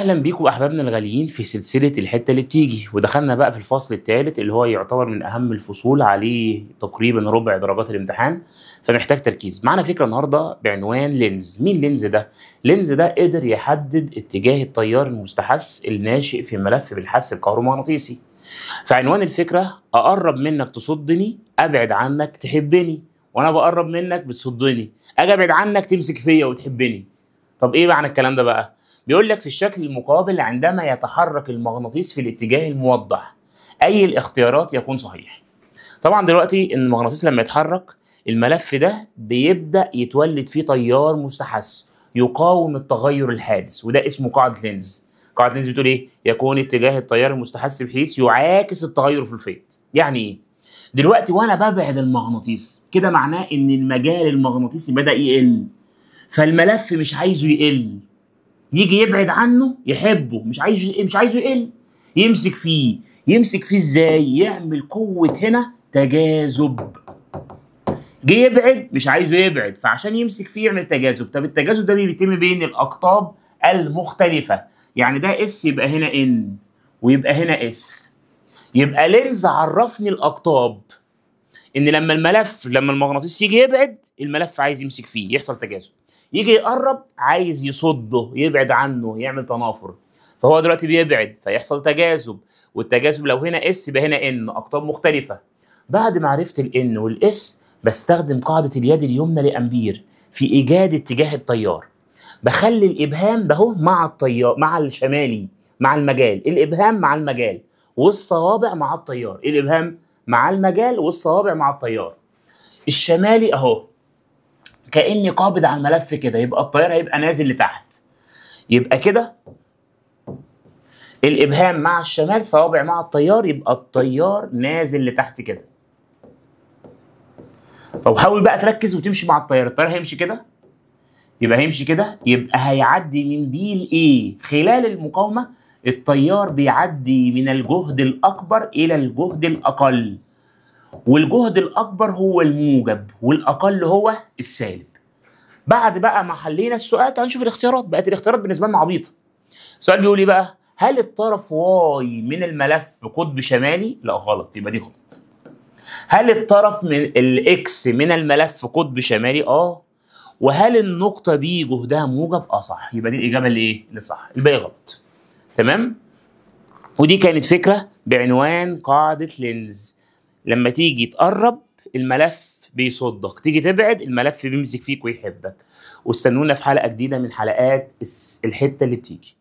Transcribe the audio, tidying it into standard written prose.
اهلا بيكم احبابنا الغاليين في سلسله الحته اللي بتيجي، ودخلنا بقى في الفصل الثالث اللي هو يعتبر من اهم الفصول، عليه تقريبا ربع درجات الامتحان، فمحتاج تركيز. معنا فكره النهارده بعنوان لينز. مين لينز ده؟ لينز ده قدر يحدد اتجاه التيار المستحث الناشئ في ملف بالحث الكهرومغناطيسي. فعنوان الفكره: اقرب منك تصدني، ابعد عنك تحبني، وانا بقرب منك بتصدني، اجي ابعد عنك تمسك فيا وتحبني. طب ايه معنى الكلام ده بقى؟ بيقول لك في الشكل المقابل عندما يتحرك المغناطيس في الاتجاه الموضح اي الاختيارات يكون صحيح. طبعا دلوقتي المغناطيس لما يتحرك الملف ده بيبدا يتولد فيه تيار مستحث يقاوم التغير الحادث، وده اسمه قاعده لينز. قاعده لينز بتقول ايه؟ يكون اتجاه التيار المستحث بحيث يعاكس التغير في الفيض. يعني ايه؟ دلوقتي وانا ببعد المغناطيس كده معناه ان المجال المغناطيسي بدا يقل، فالملف مش عايزه يقل، يجي يبعد عنه يحبه، مش عايزه يقل، يمسك فيه. يمسك فيه ازاي؟ يعمل قوه هنا تجاذب. جه يبعد مش عايزه يبعد، فعشان يمسك فيه يعمل تجاذب. طب التجاذب ده بيتم بين الاقطاب المختلفه، يعني ده اس يبقى هنا ان ويبقى هنا اس. يبقى لينز عرفني الاقطاب، ان لما المغناطيس يجي يبعد الملف عايز يمسك فيه يحصل تجاذب، يجي يقرب عايز يصده يبعد عنه يعمل تنافر. فهو دلوقتي بيبعد فيحصل تجاذب، والتجاذب لو هنا اس يبقى هنا ان، اقطاب مختلفه. بعد ما عرفت الان والاس بستخدم قاعده اليد اليمنى لامبير في ايجاد اتجاه التيار. بخلي الابهام ده هو مع التيار، مع الشمالي مع المجال، الابهام مع المجال والصوابع مع التيار، الابهام مع المجال والصوابع مع التيار. الشمالي اهو كاني قابض على الملف كده، يبقى التيار هيبقى نازل لتحت، يبقى كده الابهام مع الشمال صوابع مع التيار، يبقى التيار نازل لتحت كده. طب حاول بقى تركز وتمشي مع التيار. التيار هيمشي كده، يبقى هيمشي كده، يبقى هيعدي من بي لايه. خلال المقاومه التيار بيعدي من الجهد الاكبر الى الجهد الاقل، والجهد الاكبر هو الموجب والاقل هو السالب. بعد بقى ما حلينا السؤال تعال نشوف الاختيارات. بقت الاختيارات بالنسبه لنا عبيطه. السؤال بيقول ايه بقى؟ هل الطرف واي من الملف قطب شمالي؟ لا غلط، يبقى دي غلط. هل الطرف من الاكس من الملف قطب شمالي؟ وهل النقطه بي جهدها موجب؟ صح، يبقى دي الاجابه اللي ايه؟ اللي صح، الباقي غلط. تمام؟ ودي كانت فكره بعنوان قاعده لينز. لما تيجي تقرب الملف بيصدك، تيجي تبعد الملف بيمسك فيك ويحبك. واستنونا في حلقه جديده من حلقات الحته اللي بتيجي.